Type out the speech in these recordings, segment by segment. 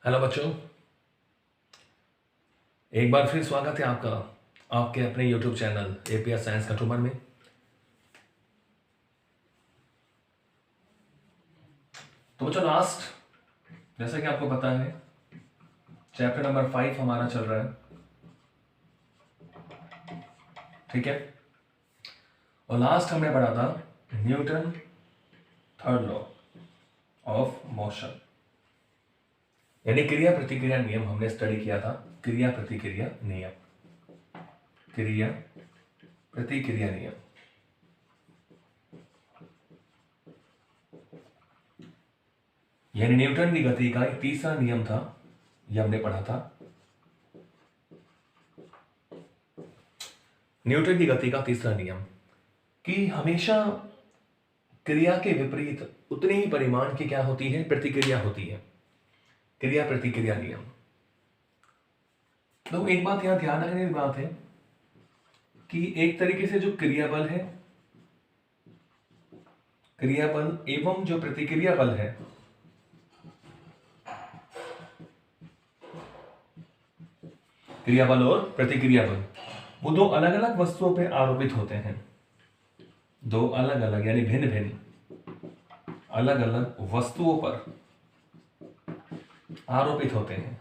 Hello बच्चों, एक बार फिर स्वागत है आपका आपके अपने यूट्यूब चैनल एपीएस साइंस कटुमर में। तो बच्चों, लास्ट जैसा कि आपको पता है चैप्टर नंबर 5 हमारा चल रहा है, ठीक है। और लास्ट हमने पढ़ा था Newton third law of motion, यानी क्रिया प्रतिक्रिया नियम हमने स्टडी किया था। क्रिया प्रतिक्रिया नियम, क्रिया प्रतिक्रिया नियम। यानी न्यूटन की गति का एक तीसरा नियम था, यह हमने पढ़ा था। न्यूटन की गति का तीसरा नियम कि हमेशा क्रिया के विपरीत उतनी ही परिमाण की क्या होती है, प्रतिक्रिया होती है। क्रिया प्रतिक्रिया नियम। तो एक बात यहां ध्यान रखने की बात है कि एक तरीके से जो क्रिया बल है, क्रिया बल एवं जो प्रतिक्रिया बल है, क्रिया बल और प्रतिक्रिया बल, वो दो अलग अलग वस्तुओं पर आरोपित होते हैं। दो अलग अलग यानी भिन्न भिन्न अलग अलग वस्तुओं पर आरोपित होते हैं।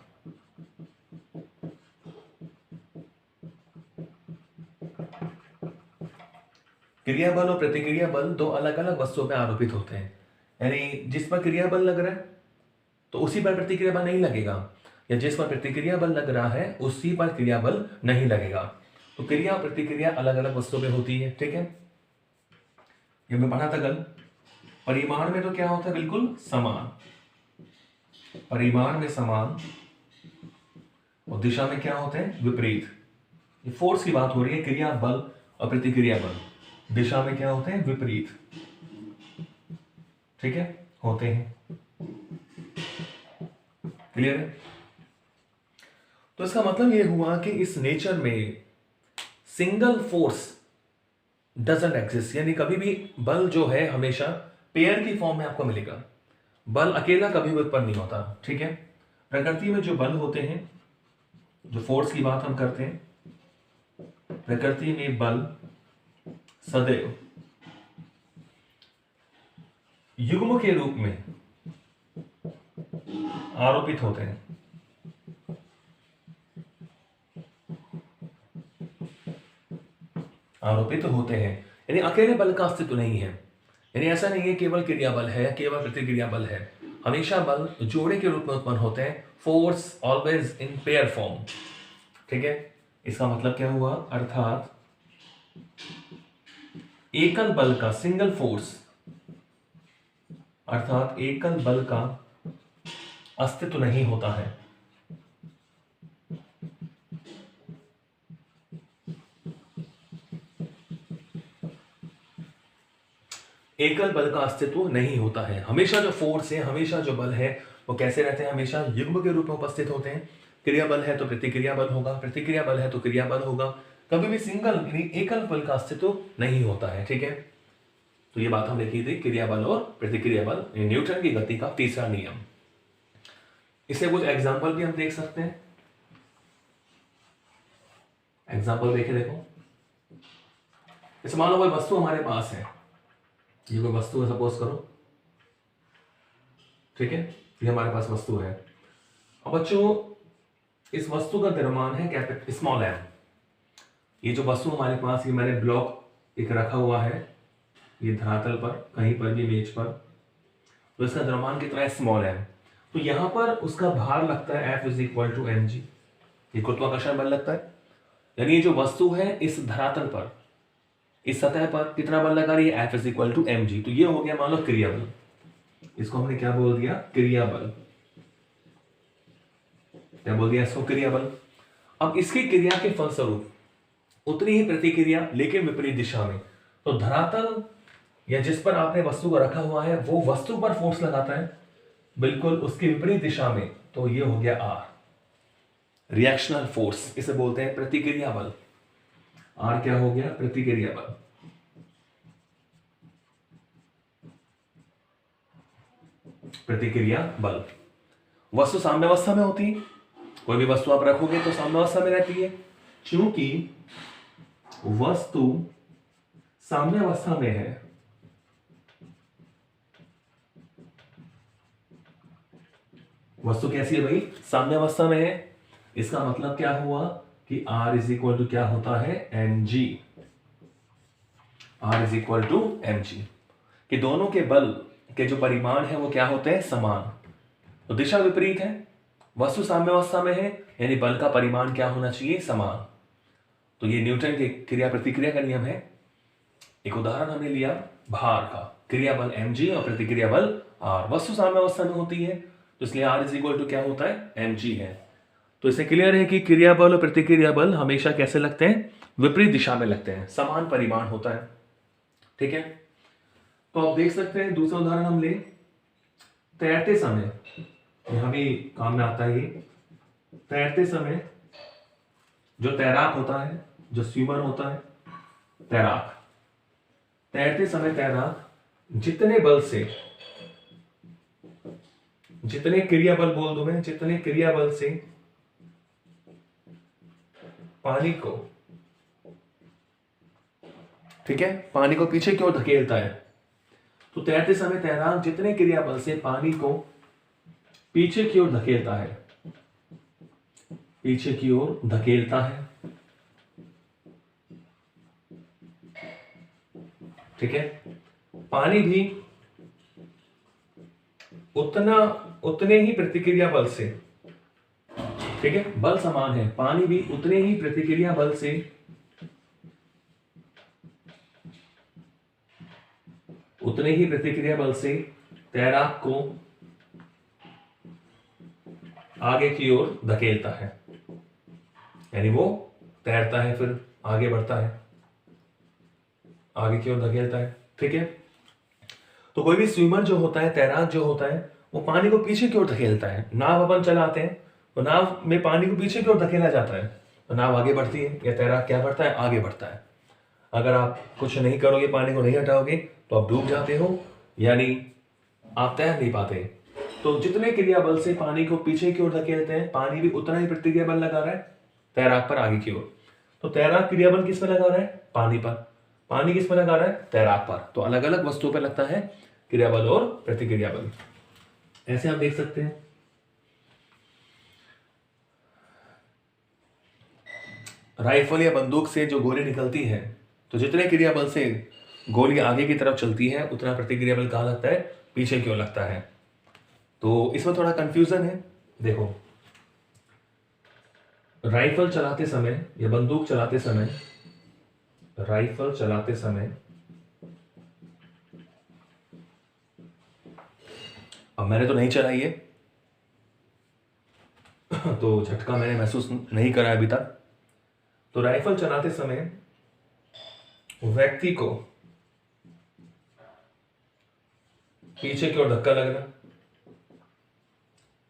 क्रिया बल और प्रतिक्रिया बल दो अलग अलग वस्तुओं पर आरोपित होते हैं। यानी जिस पर क्रिया बल लग रहा है तो उसी पर प्रतिक्रिया बल नहीं लगेगा, या जिस पर प्रतिक्रिया बल लग रहा है उसी पर क्रिया बल नहीं लगेगा। तो क्रिया और प्रतिक्रिया अलग अलग वस्तुओं पे होती है, ठीक है। ये मैं पढ़ा था कल। परिमाण में तो क्या होता है, बिल्कुल समान। परिमाण में समान और दिशा में क्या होते हैं, विपरीत। ये फोर्स की बात हो रही है, क्रिया बल और प्रतिक्रिया बल दिशा में क्या होते हैं, विपरीत, ठीक है, होते हैं। क्लियर है। तो इसका मतलब यह हुआ कि इस नेचर में सिंगल फोर्स डजंट एग्जिस्ट, यानी कभी भी बल जो है हमेशा पेयर की फॉर्म में आपको मिलेगा। बल अकेला कभी भी उत्पन्न नहीं होता, ठीक है। प्रकृति में जो बल होते हैं, जो फोर्स की बात हम करते हैं, प्रकृति में बल सदैव युग्म के रूप में आरोपित होते हैं। आरोपित होते हैं यानी अकेले बल का अस्तित्व नहीं है। यानी ऐसा नहीं है केवल क्रिया बल है, केवल प्रतिक्रिया बल है। हमेशा बल जोड़े के रूप में उत्पन्न होते हैं। Force always in pair form, ठीक है। इसका मतलब क्या हुआ, अर्थात एकल बल का, सिंगल फोर्स, अर्थात एकल बल का अस्तित्व नहीं होता है। एकल बल का अस्तित्व नहीं होता है। हमेशा जो फोर्स है, हमेशा जो बल है, वो कैसे रहते हैं, हमेशा युग्म के रूप में उपस्थित होते हैं। क्रिया बल है तो प्रतिक्रिया बल होगा, प्रतिक्रिया बल है तो क्रिया बल होगा। कभी भी सिंगल यानी एकल बल का अस्तित्व नहीं होता है, ठीक है। तो ये बात हम लिखी थी, क्रिया बल और प्रतिक्रिया बल, न्यूटन की गति का तीसरा नियम। इसे कुछ एग्जाम्पल भी हम देख सकते हैं। एग्जाम्पल देखे, देखो। इसे मान लो कोई वस्तु हमारे पास है, ये कोई वस्तु है सपोज करो, ठीक है। ये हमारे पास वस्तु है। अब बच्चों, इस वस्तु का द्रव्यमान है कैपिटल स्मॉल एम। ये जो वस्तु हमारे पास, ये मैंने ब्लॉक एक रखा हुआ है, ये धरातल पर कहीं पर भी मेज पर, तो इसका द्रव्यमान कितना है, स्मॉल एम। तो यहां पर उसका भार लगता है F is equal to mg, ये गुरुत्वाकर्षण बल लगता है। यानी ये जो वस्तु है इस धरातल पर, इस सतह पर कितना बल लगा रही है, F is equal to mg। तो ये हो गया मान लो क्रिया बल। इसको हमने क्या बोल दिया, क्रिया बल। क्या बोल दिया इसको, क्रिया बल। अब इसकी क्रिया के फलस्वरूप उतनी ही प्रतिक्रिया लेकिन विपरीत दिशा में। तो धरातल या जिस पर आपने वस्तु को रखा हुआ है वो वस्तु पर फोर्स लगाता है बिल्कुल उसकी विपरीत दिशा में, तो ये हो गया R, रिएक्शनल फोर्स। इसे बोलते हैं प्रतिक्रिया बल। R क्या हो गया, प्रतिक्रिया बल। प्रतिक्रिया बल वस्तु साम्यावस्था में होती है, कोई भी वस्तु आप रखोगे तो साम्यावस्था में रहती है। क्योंकि वस्तु साम्यावस्था में है, वस्तु कैसी है भाई, साम्यावस्था में है। इसका मतलब क्या हुआ कि R इज इक्वल टू क्या होता है, mg। R is equal to mg, कि दोनों के बल के जो परिमाण है वो क्या होते हैं, समान। तो दिशा विपरीत है, वस्तु साम्यावस्था में है, यानी बल का परिमाण क्या होना चाहिए, समान। तो ये न्यूटन के क्रिया प्रतिक्रिया का नियम है। एक उदाहरण हमने लिया भार का, क्रिया बल mg और प्रतिक्रिया बल r, वस्तु साम्यावस्था में होती है, तो इसलिए r इज इक्वल टू क्या होता है, mg है। तो इससे क्लियर है कि क्रिया बल और प्रतिक्रिया बल हमेशा कैसे लगते हैं, विपरीत दिशा में लगते हैं, समान परिमाण होता है। ठीक है, तो आप देख सकते हैं दूसरा उदाहरण हम ले, तैरते समय, यहां भी काम में आता है ये। तैरते समय जो तैराक होता है, जो स्विमर होता है, तैराक, तैरते समय तैराक जितने बल से, जितने क्रिया बल बोल दूं मैं, जितने क्रिया बल से पानी को, ठीक है, पानी को पीछे की ओर धकेलता है, तो तैरते समय तैराक जितने क्रिया बल से पानी को पीछे की ओर धकेलता है, पीछे की ओर धकेलता है, ठीक है, पानी भी उतने ही प्रतिक्रिया बल से, ठीक है, बल समान है, पानी भी उतने ही प्रतिक्रिया बल से तैराक को आगे की ओर धकेलता है, यानी वो तैरता है फिर आगे बढ़ता है, आगे की ओर धकेलता है। ठीक है, तो कोई भी स्विमर जो होता है, तैराक जो होता है, वो पानी को पीछे की ओर धकेलता है। नाव अपन चलाते हैं तो नाव में पानी को पीछे की ओर धकेला जाता है, तो नाव आगे बढ़ती है, या तैराक क्या बढ़ता है, आगे बढ़ता है। अगर आप कुछ नहीं करोगे, पानी को नहीं हटाओगे, तो आप डूब जाते हो, यानी आप तैर नहीं पाते। तो जितने क्रिया बल से पानी को पीछे की ओर धकेलते हैं, पानी भी उतना ही प्रतिक्रिया बल लगा रहा है तैराक पर आगे की ओर। तो तैराक क्रिया बल किस पर लगा रहा है, पानी पर, पानी किस पर लगा रहा है, तैराक पर। तो अलग अलग वस्तुओं पर लगता है क्रिया बल और प्रतिक्रिया बल, ऐसे आप देख सकते हैं। राइफल या बंदूक से जो गोली निकलती है, तो जितने क्रिया बल से गोली आगे की तरफ चलती है, उतना प्रतिक्रिया बल कहाँ लगता है, पीछे की ओर लगता है। तो इसमें थोड़ा कंफ्यूजन है। देखो, राइफल चलाते समय या बंदूक चलाते समय, राइफल चलाते समय, अब मैंने तो नहीं चलाई है तो झटका मैंने महसूस नहीं करा अभी तक। तो राइफल चलाते समय व्यक्ति को पीछे की ओर धक्का लगना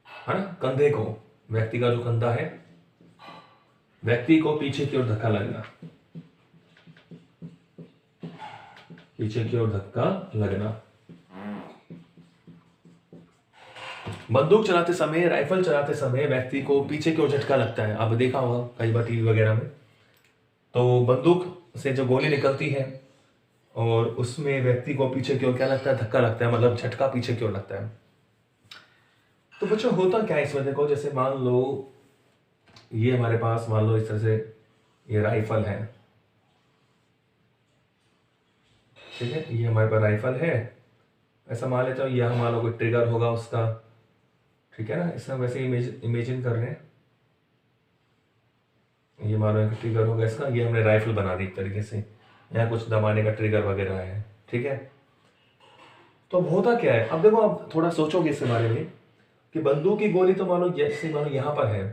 है ना, कंधे को, व्यक्ति का जो कंधा है, व्यक्ति को पीछे की ओर धक्का लगना, पीछे की ओर धक्का लगना। बंदूक चलाते समय, राइफल चलाते समय व्यक्ति को पीछे की ओर झटका लगता है। आप देखा होगा कई बार टीवी वगैरह में। तो बंदूक से जो गोली निकलती है और उसमें व्यक्ति को पीछे की ओर क्या लगता है, धक्का लगता है, मतलब झटका पीछे की ओर लगता है। तो बच्चों होता क्या है इसमें, देखो, जैसे मान लो ये हमारे पास, मान लो इस तरह से ये राइफल है, ठीक है, ये हमारे पास राइफल है, ऐसा मान लेता हूँ, यह हमारा कोई ट्रिगर होगा उसका, ठीक है ना, इसमें वैसे इमेजिन कर रहे हैं, ये मानो एक ट्रिगर होगा इसका, ये हमने राइफल बना दी एक तरीके से, यहाँ कुछ दबाने का ट्रिगर वगैरह है, ठीक है। तो अब होता क्या है, अब देखो, आप थोड़ा सोचोगे इसके बारे में कि बंदूक की गोली तो मानो जैसे मानो यहाँ पर है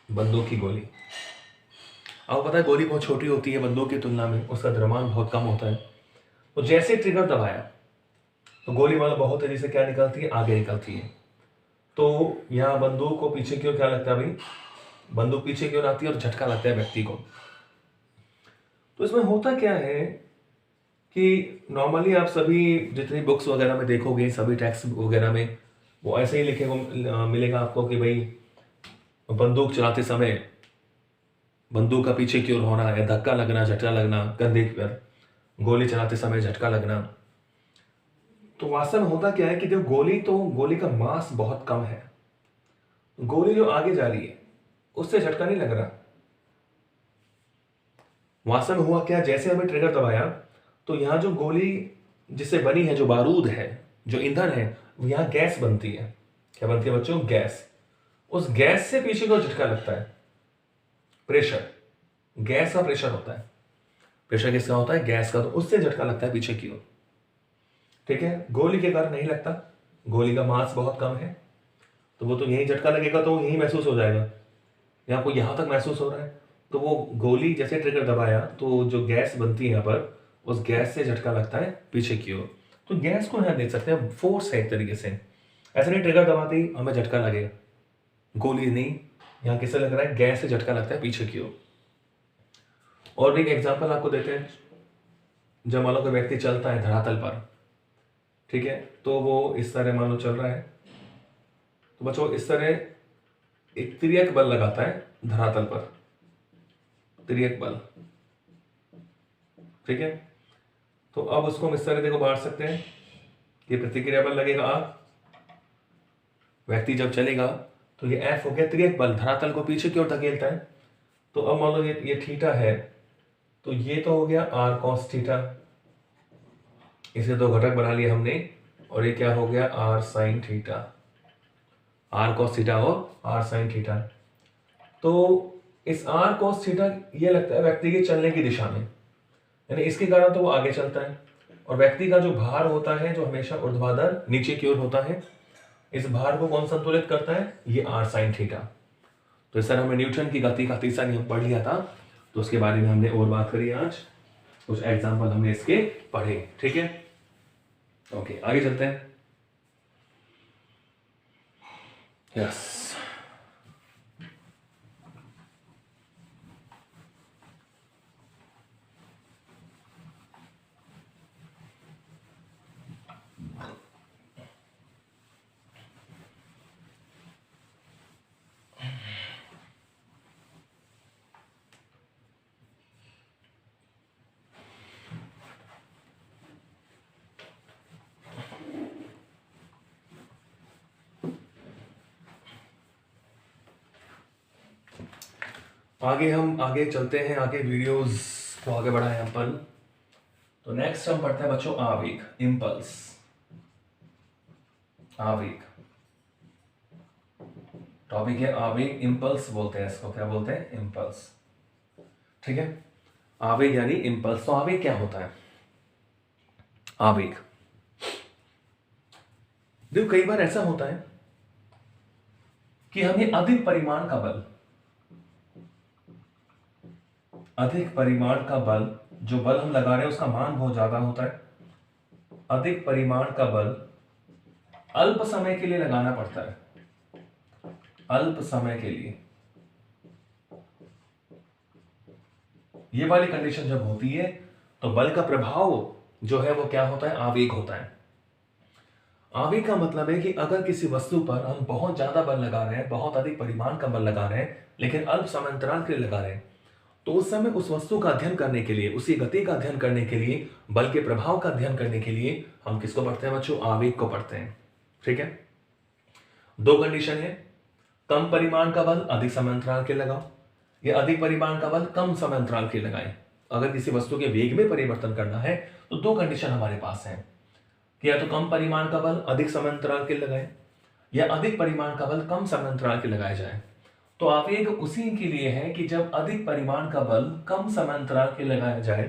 बंदूक की गोली, अब पता है गोली बहुत छोटी होती है बंदूक की तुलना में, उसका द्रव्यमान बहुत कम होता है। तो जैसे ट्रिगर दबाया तो गोली मानो बहुत तेजी से क्या निकलती है, आगे निकलती है। तो यहाँ बंदूक को पीछे की ओर क्या लगता है भाई, बंदूक पीछे की ओर आती है और झटका लगता है व्यक्ति को। तो इसमें होता क्या है कि नॉर्मली आप सभी जितनी बुक्स वगैरह में देखोगे, सभी टेक्स्ट वगैरह में वो ऐसे ही लिखे को मिलेगा आपको कि भाई बंदूक चलाते समय बंदूक का पीछे की ओर होना या धक्का लगना, झटका लगना, कंधे पर गोली चलाते समय झटका लगना। तो वास्तव में होता क्या है कि जो गोली का मास बहुत कम है, गोली जो आगे जा रही है उससे झटका नहीं लग रहा। वास्तव में हुआ क्या, जैसे हमें ट्रिगर दबाया तो यहां जो गोली जिससे बनी है, जो बारूद है, जो ईंधन है, यहां गैस बनती है। क्या बनती है बच्चों? गैस। उस गैस से पीछे को झटका लगता है। प्रेशर, गैस का प्रेशर होता है। प्रेशर किसका होता है? गैस का। तो उससे झटका लगता है पीछे की ओर। ठीक है, गोली के कारण नहीं लगता, गोली का मास बहुत कम है, तो वो तो यही झटका लगेगा तो यही महसूस हो जाएगा, या आपको यहां तक महसूस हो रहा है। तो वो गोली जैसे ट्रिगर दबाया तो जो गैस बनती है यहाँ पर, उस गैस से झटका लगता है पीछे की ओर। तो गैस को यहाँ देख सकते हैं, फोर्स है एक तरीके से। ऐसे नहीं ट्रिगर दबाते ही हमें झटका लगेगा, गोली नहीं, यहाँ किससे लग रहा है? गैस से झटका लगता है पीछे की ओर। और भी एक एग्जाम्पल आपको देते हैं। जब मान लो कोई व्यक्ति चलता है धरातल पर, ठीक है, तो वो इस तरह मान लो चल रहा है, तो बच्चों इस तरह एक तिर्यक बल लगाता है धरातल पर, तिर्यक बल। ठीक है, तो अब उसको हम इस तरह देखो बांट सकते हैं, ये प्रतिक्रिया बल लगेगा आप, व्यक्ति जब चलेगा तो ये एफ हो गया तिर्यक बल, धरातल को पीछे की ओर धकेलता है। तो अब मान लो ये थीटा है, तो ये तो हो गया आर कॉस थीटा, इसे दो घटक बना लिया हमने, और ये क्या हो गया? R sine theta, r cos theta और आर साइन थीटा। तो इस आर कॉस थीटा ये लगता है व्यक्ति के चलने की दिशा में, यानी इसके कारण तो वो आगे चलता है, और व्यक्ति का जो भार होता है जो हमेशा ऊर्ध्वाधर नीचे की ओर होता है, इस भार को कौन संतुलित करता है? ये आर साइन थीटा। तो इस तरह हमें न्यूटन की गति का तीसरा नियम पढ़ लिया था, तो उसके बारे में हमने और बात करी आज, कुछ एग्जाम्पल हमने इसके पढ़े। ठीक है, ओके, आगे चलते हैं। यस, आगे चलते हैं, आगे वीडियोस को आगे बढ़ाएं अपन। तो नेक्स्ट हम पढ़ते हैं बच्चों आवेग, इंपल्स। आवेग टॉपिक है, आवेग, इंपल्स बोलते हैं इसको, क्या बोलते हैं? इंपल्स। ठीक है, आवेग यानी इंपल्स। तो आवेग क्या होता है? आवेग, देखो कई बार ऐसा होता है कि हमें अधिक परिमाण का बल, जो बल हम लगा रहे हैं उसका मान बहुत ज्यादा होता है, अधिक परिमाण का बल अल्प समय के लिए लगाना पड़ता है, अल्प समय के लिए। ये वाली कंडीशन जब होती है तो बल का प्रभाव जो है वो क्या होता है? आवेग होता है। आवेग का मतलब है कि अगर किसी वस्तु पर हम बहुत ज्यादा बल लगा रहे हैं, बहुत अधिक परिमाण का बल लगा रहे हैं, लेकिन अल्प समय अंतराल के लिए लगा रहे हैं, तो उस समय उस वस्तु का अध्ययन करने के लिए, उसी गति का अध्ययन करने के लिए, बल के प्रभाव का अध्ययन करने के लिए हम किसको पढ़ते हैं बच्चों? आवेग को पढ़ते हैं। ठीक है, दो कंडीशन है, कम परिमाण का बल अधिक समय अंतराल के लगाओ, या अधिक परिमाण का बल कम समय अंतराल के लगाएं। अगर किसी वस्तु के वेग में परिवर्तन करना है तो दो कंडीशन हमारे पास है, कि या तो कम परिमाण का बल अधिक समय अंतराल के लगाएं, या अधिक परिमाण का बल कम समय अंतराल के लगाया जाए। तो आवेग उसी के लिए है कि जब अधिक परिमाण का बल कम समय अंतराल के लगाया जाए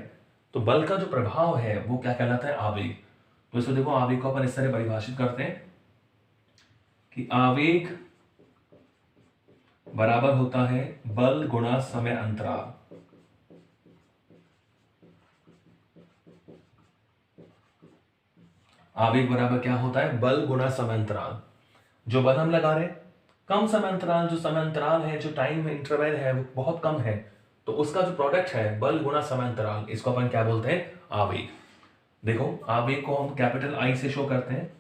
तो बल का जो प्रभाव है वो क्या कहलाता है? आवेग। तो इसको देखो, आवेग को अपन इस तरह परिभाषित करते हैं कि आवेग बराबर होता है बल गुणा समय अंतराल। आवेग बराबर क्या होता है? बल गुणा समय अंतराल। जो बल हम लगा रहे हैं, कम समय अंतराल, जो समय अंतराल है, जो टाइम इंटरवल है वो बहुत कम है, तो उसका जो प्रोडक्ट है बल गुणा समय अंतराल, इसको अपन क्या बोलते हैं? आवेग। देखो आवेग को हम कैपिटल आई से शो करते हैं,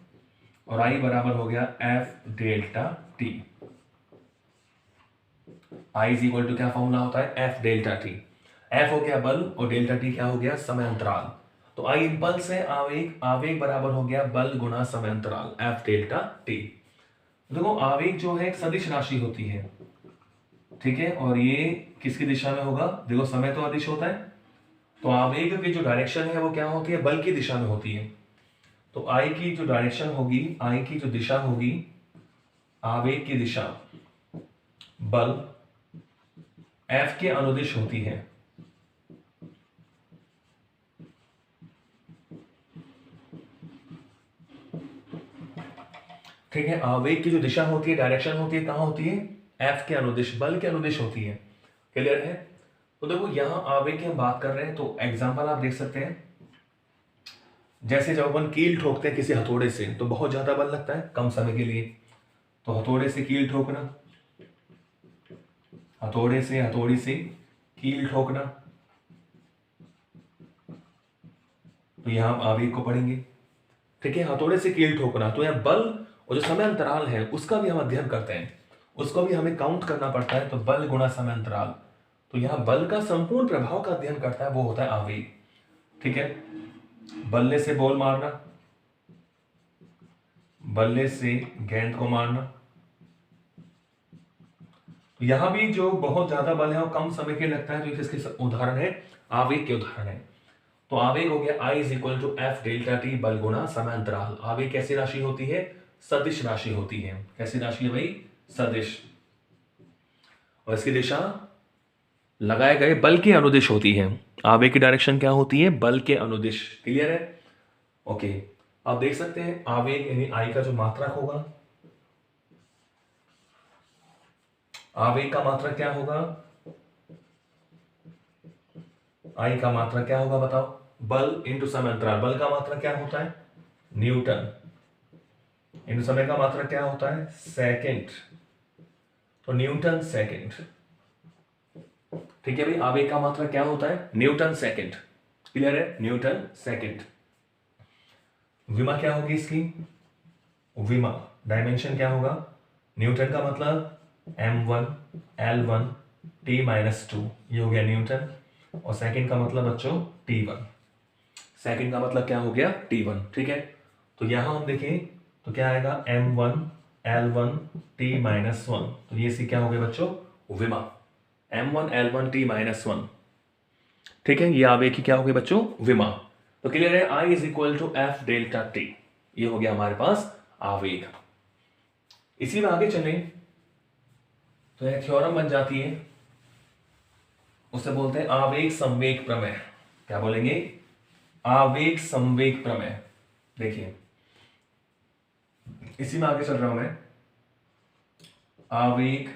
और आई बराबर हो गया F delta t. I is equal to क्या फॉर्मूला होता है, एफ डेल्टा टी। एफ हो गया बल और डेल्टा टी क्या हो गया, समय अंतराल। तो आई इंपल्स है, आवेग, आवेग बराबर हो गया बल गुणा समय अंतराल, एफ डेल्टा टी। देखो आवेग जो है एक सदिश राशि होती है, ठीक है, और ये किसकी दिशा में होगा, देखो समय तो अदिश होता है, तो आवेग की जो डायरेक्शन है वो क्या होती है, बल की दिशा में होती है। तो आई की जो डायरेक्शन होगी, आई की जो दिशा होगी, आवेग की दिशा बल एफ के अनुदिश होती है। ठीक है, आवेग की जो दिशा होती है, डायरेक्शन होती है, कहां होती है, एफ के अनुदिश, बल के अनुदिश होती है। क्लियर है। तो देखो यहां आवेग की हम बात कर रहे हैं, तो एग्जांपल आप देख सकते हैं, जैसे जब अपन कील ठोकते हैं किसी हथौड़े से तो बहुत ज्यादा बल लगता है कम समय के लिए, तो हथौड़े से कील ठोकना, हथौड़े से हथौड़ी से कील ठोकना, तो यहां आप आवेग को पढ़ेंगे। ठीक है, हथौड़े से कील ठोकना, तो यहां बल और जो समय अंतराल है उसका भी हम अध्ययन करते हैं, उसको भी हमें काउंट करना पड़ता है, तो बल गुणा समय अंतराल। तो यहां बल का संपूर्ण प्रभाव का अध्ययन करता है वो होता है आवेग। ठीक है, बल्ले से बॉल मारना, बल्ले से गेंद को मारना, तो यहां भी जो बहुत ज्यादा बल है वो कम समय के लगता है, तो इसके उदाहरण है, आवेग के उदाहरण है। तो आवेग हो गया I is equal to F delta T बल गुणा समय अंतराल। आवेग कैसी राशि होती है, सदिश राशि होती है। कैसी राशि है भाई, सदिश, और इसकी दिशा लगाए गए बल के अनुदिश होती है। आवेग की डायरेक्शन क्या होती है, बल के अनुदिश। क्लियर है, ओके। आप देख सकते हैं आवेग यानी आई का जो मात्रक होगा, आवेग का मात्रक क्या होगा, आई का मात्रक क्या होगा बताओ, बल इंटू समय अंतराल। बल का मात्रक क्या होता है, न्यूटन, इंटू समय का मात्रक क्या होता है, सेकंड, तो न्यूटन सेकंड। ठीक है भाई, आवेग का मात्रक क्या होता है, न्यूटन सेकंड। क्लियर है, न्यूटन सेकंड। विमा क्या होगी इसकी, विमा डायमेंशन क्या होगा, न्यूटन का मतलब m1 l1 t-2, ये हो गया न्यूटन, और सेकंड का मतलब बच्चों t1, सेकंड का मतलब क्या हो गया, t1। ठीक है, तो यहां हम देखें तो क्या आएगा, m1 l1 t-1, तो ये सी क्या हो गया बच्चों, विमा, m1 l1 t-1। ठीक है, ये आवेग की क्या हो गई बच्चों, विमा। तो क्लियर है, I is equal to F delta t, ये हो गया हमारे पास आवेग। इसी में आगे चलें तो एक थ्योरम बन जाती है, उसे बोलते हैं आवेग संवेग प्रमेय। क्या बोलेंगे, आवेग संवेग प्रमेय। देखिए इसी में आगे चल रहा हूं मैं, आवेग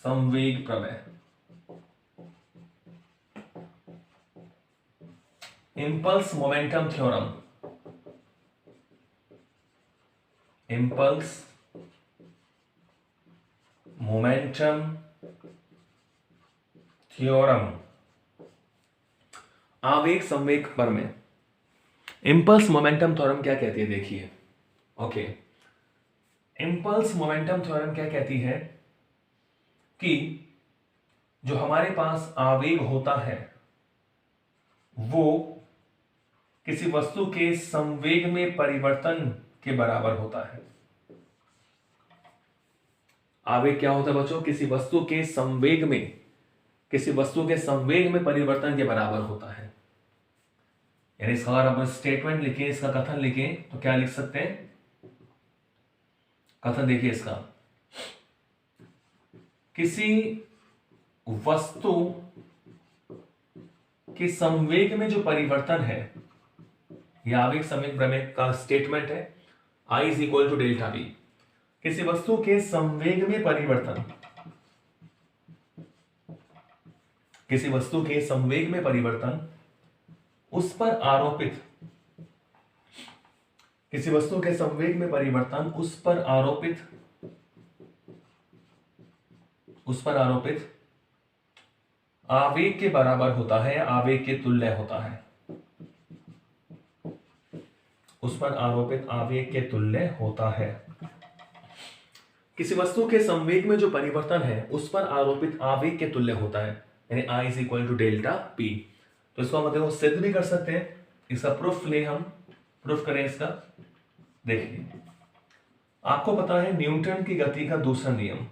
संवेग प्रमेय, impulse momentum theorem, impulse momentum theorem, आवेग संवेग प्रमेय। इंपल्स मोमेंटम थ्योरम क्या कहती है, देखिए, ओके, इंपल्स मोमेंटम थ्योरम क्या कहती है कि जो हमारे पास आवेग होता है वो किसी वस्तु के संवेग में परिवर्तन के बराबर होता है। आवेग क्या होता है बच्चों, किसी वस्तु के संवेग में, किसी वस्तु के संवेग में परिवर्तन के बराबर होता है। यानी इसका अगर आप स्टेटमेंट लिखें, इसका कथन लिखें तो क्या लिख सकते हैं, कथन देखिए इसका, किसी वस्तु के संवेग में जो परिवर्तन है, यह आवेग संवेग प्रमेय का स्टेटमेंट है, I is equal to delta B. किसी वस्तु के संवेग में परिवर्तन, किसी वस्तु के संवेग में परिवर्तन उस पर आरोपित, किसी वस्तु के संवेग में परिवर्तन उस पर आरोपित, उस पर आरोपित आवेग के बराबर होता है, आवेग के तुल्य होता है, उस पर आरोपित आवेग के तुल्य होता है। किसी वस्तु के संवेग में जो परिवर्तन है उस पर आरोपित आवेग के तुल्य होता है, यानी I is equal to delta p. तो इसको हम देखो सिद्ध भी कर सकते हैं, इसका प्रूफ ले हम, प्रूफ करें इसका। देखिए आपको पता है न्यूटन की गति का दूसरा नियम,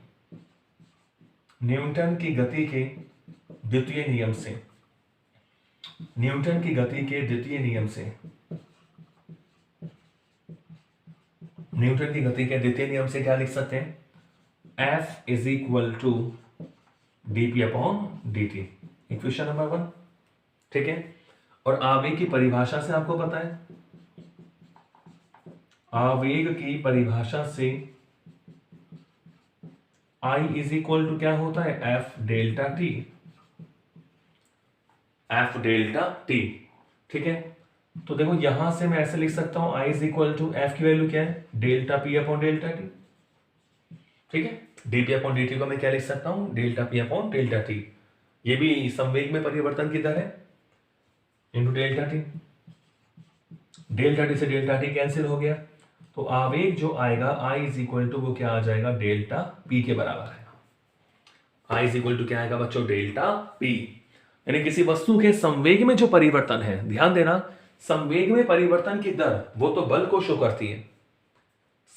न्यूटन की गति के द्वितीय नियम से, न्यूटन की गति के द्वितीय नियम से, न्यूटन की गति के द्वितीय नियम से क्या लिख सकते हैं, F is equal to dp upon dt, equation number 1। ठीक है, और आवेग की परिभाषा से आपको पता है, आवेग की परिभाषा से I इज इक्वल टू क्या होता है, F delta t, F delta t। ठीक है, तो देखो यहां से मैं ऐसे लिख सकता हूं I is equal to F की वैल्यू क्या है, delta p upon delta t। ठीक है, dp अपॉन dt को मैं क्या लिख सकता हूं, delta p upon delta t। ये भी संवेग में परिवर्तन की दर है into delta t। Delta t से डेल्टा t कैंसिल हो गया, तो आवेग जो आएगा I इज इक्वल टू वो क्या आ जाएगा, डेल्टा p के बराबर आएगा। I इज इक्वल टू क्या आएगा बच्चों, डेल्टा p। यानी किसी वस्तु के संवेग में जो परिवर्तन है, ध्यान देना, संवेग में परिवर्तन की दर वो तो बल को शो करती है,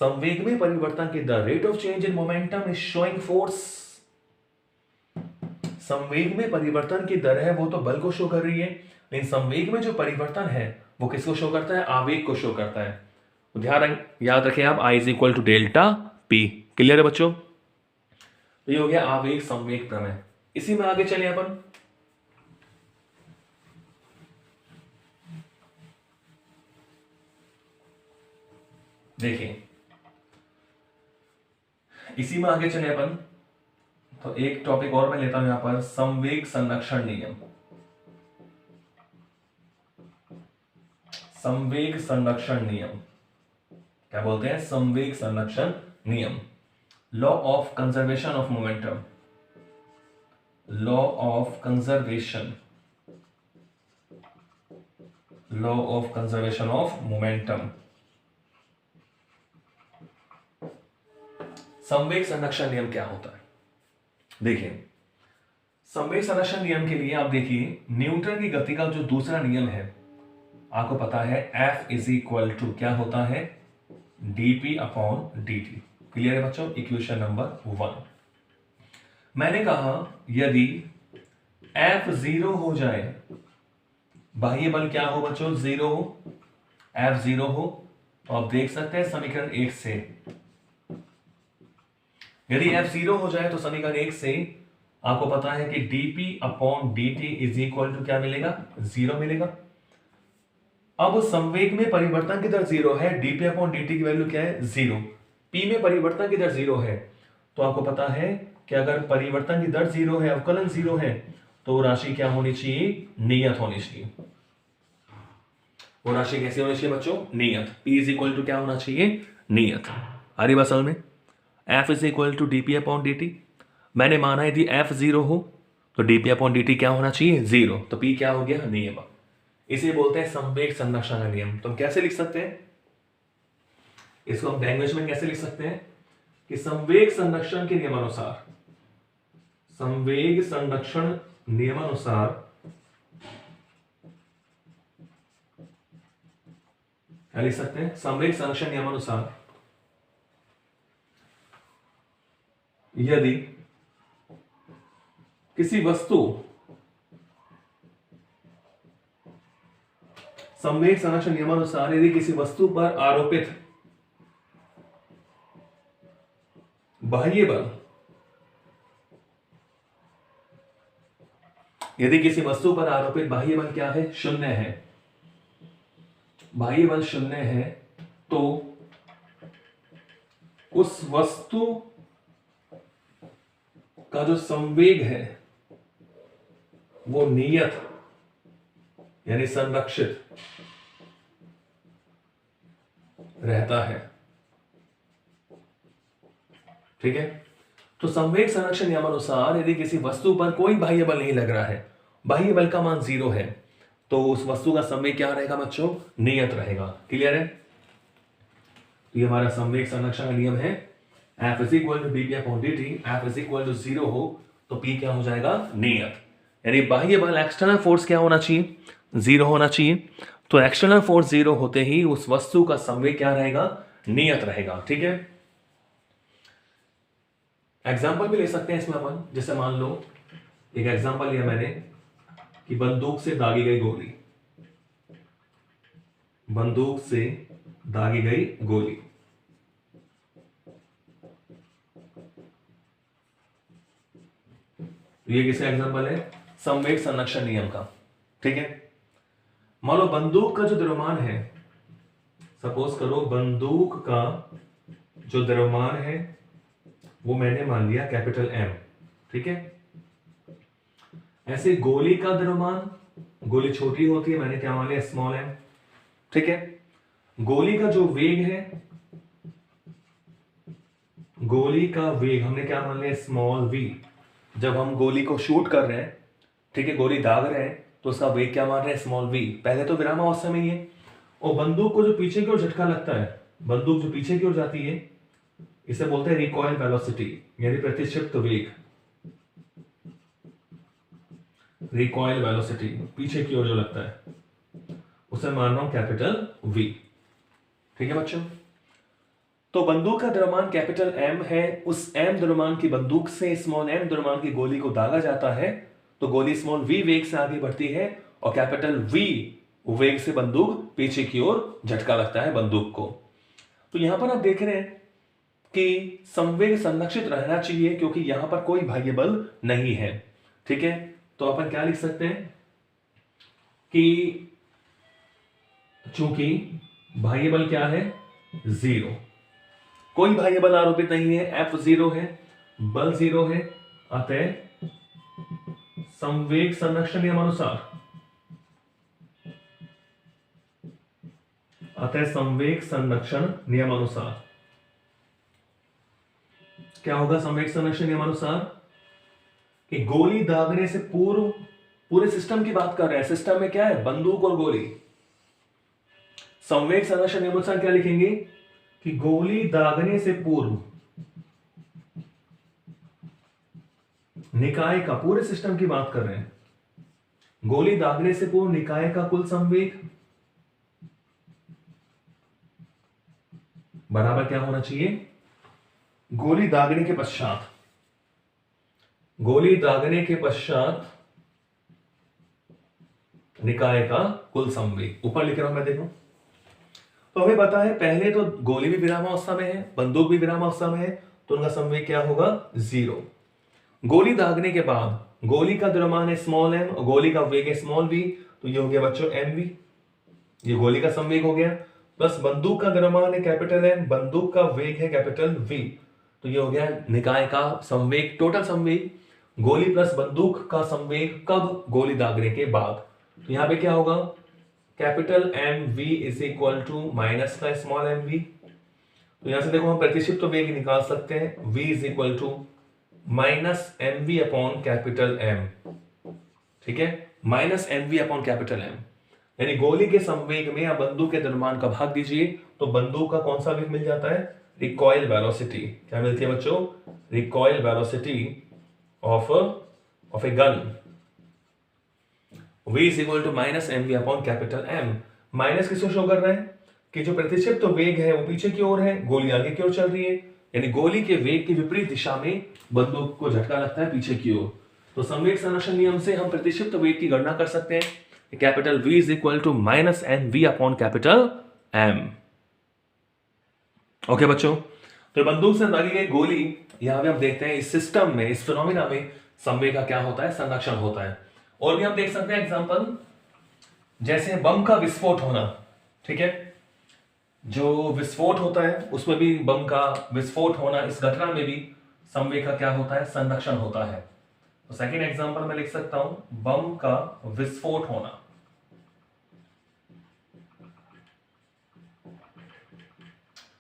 संवेग में परिवर्तन की दर, rate of change in momentum is showing force. संवेग में परिवर्तन की दर है वो तो बल को शो कर रही है, लेकिन संवेग में जो परिवर्तन है वो किसको शो करता है, आवेग को शो करता है। तो ध्यान याद रखें आप, I is equal to delta p. Clear है बच्चों, तो ये हो गया आवेग संवेग प्रमेय। इसी में आगे चले अपन, देखिए इसी में आगे चले अपन, तो एक टॉपिक और मैं लेता हूं यहां पर, संवेग संरक्षण नियम। संवेग संरक्षण नियम क्या बोलते हैं, संवेग संरक्षण नियम। Law of conservation of momentum, law of conservation, law of conservation of momentum. संवेग संरक्षण नियम क्या होता है, देखिए संवेग संरक्षण नियम के लिए आप देखिए न्यूटन की गति का जो दूसरा नियम है, आपको पता है F इज इक्वल टू क्या होता है, dp अपॉन dt। क्लियर है बच्चों, इक्वेशन नंबर 1। मैंने कहा यदि F 0 हो जाए, बाह्य बल क्या हो बच्चों, 0 हो, F 0 हो, तो आप देख सकते हैं समीकरण 1 से, यदि F 0 हो जाए तो समीकरण 1 से आपको पता है कि dp upon dt is equal to क्या मिलेगा, 0 मिलेगा। अब संवेग में परिवर्तन की दर 0 है, dp अपॉन dt की वैल्यू क्या है, 0। p में परिवर्तन की दर 0 है, तो आपको पता है कि अगर परिवर्तन की दर 0 है, अवकलन 0 है, तो राशि क्या होनी चाहिए, नियत होनी चाहिए। वो राशि कैसी होनी चाहिए बच्चों, नियत। p इज इक्वल टू क्या होना चाहिए, नियत। आ रही बात समझ में, F is equal to dp upon dt। मैंने माना यदि F 0 हो तो dp अपॉन dt क्या होना चाहिए, 0, तो p क्या हो गया, नियम। इसे बोलते हैं संवेग संरक्षण का नियम। तो हम कैसे लिख सकते हैं इसको, हम लैंग्वेज में कैसे लिख सकते हैं कि संवेग संरक्षण के नियमानुसार, संवेग संरक्षण नियमानुसार क्या लिख सकते हैं, संवेग संरक्षण नियमानुसार यदि किसी वस्तु, संवेग संरक्षण नियमानुसार यदि किसी वस्तु पर आरोपित बाह्य बल, यदि किसी वस्तु पर आरोपित बाह्य बल क्या है, 0 है, बाह्य बल 0 है, तो उस वस्तु का जो संवेग है वो नियत यानी संरक्षित रहता है। ठीक है, तो संवेग संरक्षण नियमानुसार यदि किसी वस्तु पर कोई बाह्य बल नहीं लग रहा है, बाह्य बल का मान 0 है, तो उस वस्तु का संवेग क्या रहेगा बच्चों, नियत रहेगा। क्लियर है, तो ये हमारा संवेग संरक्षण का नियम है, F is equal to dp upon dt, F is equal to 0 हो तो P क्या हो जाएगा, नियत। यानी बाह्य बल एक्सटर्नल फोर्स क्या होना चाहिए, 0 होना चाहिए। तो एक्सटर्नल फोर्स 0 होते ही उस वस्तु का संवेग क्या रहेगा, नियत रहेगा। ठीक है, एग्जाम्पल भी ले सकते हैं इसमें अपन। जैसे मान लो एक एग्जाम्पल लिया मैंने कि बंदूक से दागी गई गोली, बंदूक से दागी गई गोली, ये किसका एग्जाम्पल है, संवेग संरक्षण नियम का। ठीक है, मान लो बंदूक का जो द्रव्यमान है, सपोज करो बंदूक का जो द्रव्यमान है वो मैंने मान लिया कैपिटल M। ठीक है, ऐसे गोली का द्रव्यमान, गोली छोटी होती है, मैंने क्या मान लिया, स्मॉल m। ठीक है, गोली का जो वेग है, गोली का वेग हमने क्या मान लिया, स्मॉल v। जब हम गोली को शूट कर रहे हैं, ठीक है, गोली दाग रहे हैं, तो उसका वेग क्या मान रहे हैं, स्मॉल v। पहले तो विराम अवस्था में ही है। और बंदूक को जो पीछे की ओर झटका लगता है, बंदूक जो पीछे की ओर जाती है, इसे बोलते हैं रिकॉइल वेलोसिटी, यानी प्रतिक्षिप्त वेग। रिकॉइल वेलोसिटी पीछे की ओर जो लगता है उसे मान रहा हूं कैपिटल V। ठीक है बच्चों, तो बंदूक का द्रव्यमान कैपिटल M है, उस M द्रव्यमान की बंदूक से स्मॉल m द्रव्यमान की गोली को दागा जाता है, तो गोली स्मॉल v वेग से आगे बढ़ती है और कैपिटल V वेग से बंदूक पीछे की ओर झटका लगता है बंदूक को। तो यहां पर आप देख रहे हैं कि संवेग संरक्षित रहना चाहिए क्योंकि यहां पर कोई बाह्य बल नहीं है। ठीक है, तो अपन क्या लिख सकते हैं कि चूंकि बाह्य बल क्या है, 0, कोई बाह्य बल आरोपित नहीं है, F 0 है, बल 0 है, अतः संवेग संरक्षण नियमानुसार, अतः संवेग संरक्षण नियमानुसार क्या होगा, संवेग संरक्षण नियमानुसार कि गोली दागने से पूर्व, पूरे सिस्टम की बात कर रहे हैं, सिस्टम में क्या है, बंदूक और गोली। संवेग संरक्षण नियमानुसार क्या लिखेंगे कि गोली दागने से पूर्व निकाय का, पूरे सिस्टम की बात कर रहे हैं, गोली दागने से पूर्व निकाय का कुल संवेग बराबर क्या होना चाहिए, गोली दागने के पश्चात, गोली दागने के पश्चात निकाय का कुल संवेग। ऊपर लिख रहा हूं मैं, देखो तो हमें पता है पहले तो गोली भी विरामावस्था में है, बंदूक भी विरामावस्था में है, तो उनका संवेग क्या होगा, 0। गोली दागने के बाद गोली का द्रव्यमान है स्मॉल m और गोली का वेग है स्मॉल v, तो ये हो गया बच्चों mv, ये गोली का संवेग हो गया, प्लस बंदूक का द्रव्यमान है कैपिटल M, बंदूक का वेग है कैपिटल v, तो ये हो गया निकाय का संवेग, टोटल संवेग। गोली प्लस बंदूक का संवेग कब, गोली दागने के बाद। तो यहां पे क्या होगा, capital M V is equal to minus का स्मॉल m v। तो यहां से देखो हम प्रतिक्षिप्त वेग निकाल सकते हैं, v is equal to minus m v upon capital M। ठीक है, minus m v upon capital M, यानी गोली के संवेग में या बंदूक के द्रव्यमान का भाग दीजिए तो बंदूक का कौन सा वेग मिल जाता है, रिकॉइल वेलोसिटी। क्या मिलती है बच्चों, recoil velocity of a gun, v is equal to minus m v upon capital M। Minus किसको शो कर रहे हैं कि जो प्रतिक्षिप्त तो वेग है वो पीछे की ओर है, गोली आगे की ओर चल रही है, यानी गोली के वेग की विपरीत दिशा में बंदूक को झटका लगता है पीछे की ओर। तो संवेग संरक्षण नियम से हम प्रतिक्षिप्त वेग की गणना कर सकते हैं, capital V is equal to minus m v upon capital M। Okay बच्चों, तो बंदूक से दागी गई गोली, यहां पे हम देखते हैं इस सिस्टम में, इस फिनोमिना में संवेग का क्या होता है, संरक्षण होता है। और भी हम देख सकते हैं एग्जांपल, जैसे बम का विस्फोट होना। ठीक है, जो विस्फोट होता है उसमें भी, बम का विस्फोट होना, इस घटना में भी संवेग का क्या होता है, संरक्षण होता है। तो सेकंड एग्जांपल में लिख सकता हूं, बम का विस्फोट होना।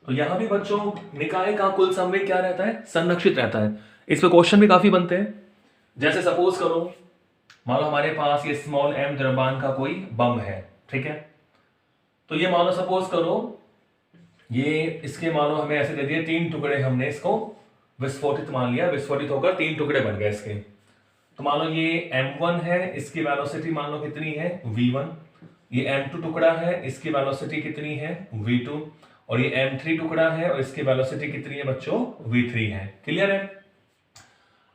तो यहां भी बच्चों निकाय का कुल संवेग क्या रहता है, संरक्षित रहता है। इस पे क्वेश्चन भी काफी बनते हैं। जैसे सपोज करो, मान लो हमारे पास ये स्मॉल m द्रव्यमान का कोई बम है। ठीक है, तो ये मान लो सपोज करो ये इसके मान लो हमें ऐसे दे दिए 3 टुकड़े, हमने इसको विस्फोटित मान लिया, विस्फोटित होकर 3 टुकड़े बन गए इसके। तो मान लो ये m1 है, इसकी वेलोसिटी मान लो कितनी है v1, ये m2 टुकड़ा है, इसकी वेलोसिटी कितनी है v2, और ये m3 टुकड़ा है और इसकी वेलोसिटी कितनी है बच्चों v3 है। क्लियर है?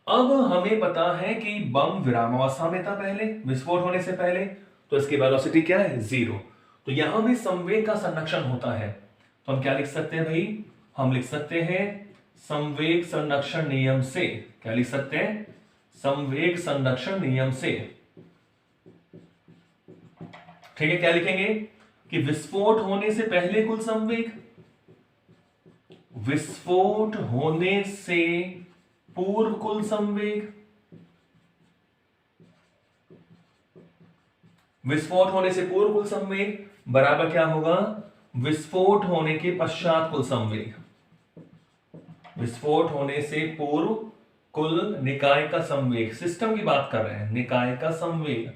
अब हमें पता है कि बम विरामावस्था में था पहले, विस्फोट होने से पहले, तो इसकी वेलोसिटी क्या है 0। तो यहां भी संवेग का संरक्षण होता है, तो हम क्या लिख सकते हैं भाई, हम लिख सकते हैं संवेग संरक्षण नियम से। क्या लिख सकते हैं? संवेग संरक्षण नियम से। ठीक है, क्या लिखेंगे कि विस्फोट होने से पहले कुल संवेग, विस्फोट होने से पूर्व कुल संवेग, विस्फोट होने से पूर्व कुल संवेग बराबर क्या होगा, विस्फोट होने के पश्चात कुल संवेग। विस्फोट होने से पूर्व कुल निकाय का संवेग, सिस्टम की बात कर रहे हैं, निकाय का संवेग,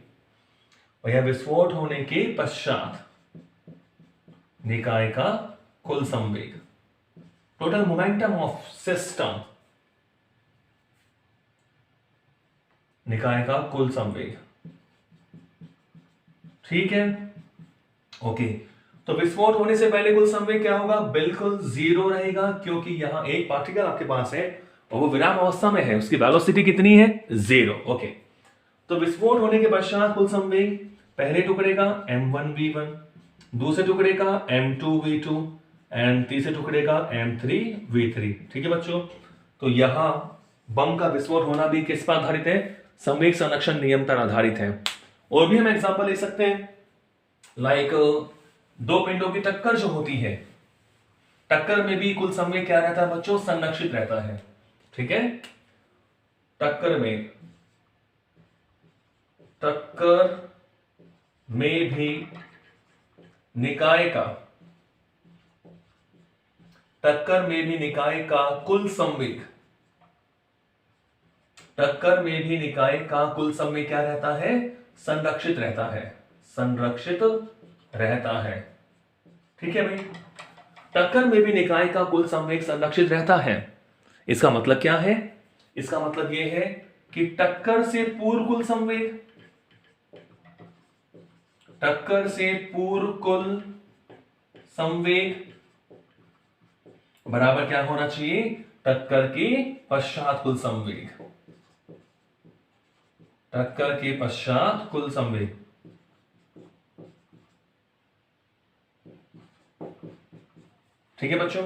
और यह विस्फोट होने के पश्चात निकाय का कुल संवेग, टोटल मोमेंटम ऑफ सिस्टम, निकाय का कुल संवेग। ठीक है, ओके। तो विस्फोट होने से पहले कुल संवेग क्या होगा, बिल्कुल 0 रहेगा, क्योंकि यहां एक पार्टिकल आपके पास है और वो विराम अवस्था में है, उसकी वेलोसिटी कितनी है 0। ओके, तो विस्फोट होने के पश्चात कुल संवेग, पहले टुकड़े का m1v1, दूसरे टुकड़े का m2v2 एंड तीसरे टुकड़े का m3v3। ठीक है बच्चों, तो यहां बम का विस्फोट होना भी किस पर आधारित है, संवेग संरक्षण नियम पर आधारित है। और भी हम एग्जांपल ले सकते हैं, लाइक दो पिंडों की टक्कर जो होती है, टक्कर में भी कुल संवेग क्या रहता है बच्चों, संरक्षित रहता है। ठीक है, टक्कर में भी निकाय का, टक्कर में भी निकाय का कुल संवेग, टक्कर में भी निकाय का कुल संवेग क्या रहता है, संरक्षित रहता है, संरक्षित रहता है। ठीक है भाई, टक्कर में भी निकाय का कुल संवेग संरक्षित रहता है। इसका मतलब क्या है, इसका मतलब यह है कि टक्कर से पूर्व कुल संवेग, टक्कर से पूर्व कुल संवेग बराबर क्या होना चाहिए, टक्कर के पश्चात कुल संवेग, टक्कर के पश्चात कुल संवेग। ठीक है बच्चों,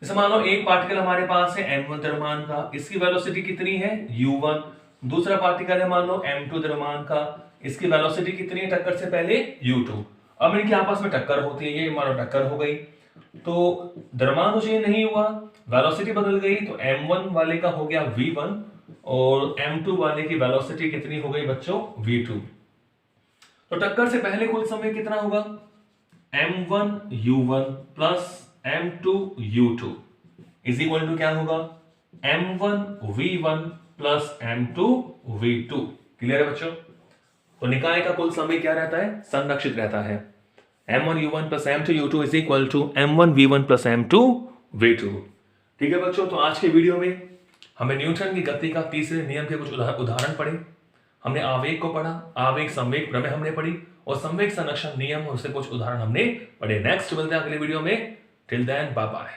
जैसे मान लो एक पार्टिकल हमारे पास है m1 द्रव्यमान का, इसकी वेलोसिटी कितनी है u1, दूसरा पार्टिकल है मान लो m2 द्रव्यमान का, इसकी वेलोसिटी कितनी है टक्कर से पहले u2। अब इनकी आपस में टक्कर होती है, ये मान लो टक्कर हो गई, तो द्रव्यमान तो चेंज नहीं हुआ, वेलोसिटी बदल गई, तो m1 वाले का हो गया v1 और m2 वाले की वेलोसिटी कितनी हो गई बच्चों v2। तो टक्कर से पहले कुल समय कितना होगा, m1u1 plus m2u2 is equal to क्या होगा, m1v1 प्लस m2v2। क्लियर है बच्चों? तो निकाय का कुल समय क्या रहता है, संरक्षित रहता है। m1u1 plus m2u2 is equal to m1v1 plus m2v2। ठीक है बच्चों, तो आज के वीडियो में हमने न्यूटन की गति का तीसरे नियम के कुछ उदाहरण पढ़े। हमने आवेग को पढ़ा, आवेग संवेग प्रमेय हमने पढ़ी, और संवेग संरक्षण नियम और उससे कुछ उदाहरण हमने पढ़े। नेक्स्ट मिलते हैं अगले वीडियो में। Till then bye bye.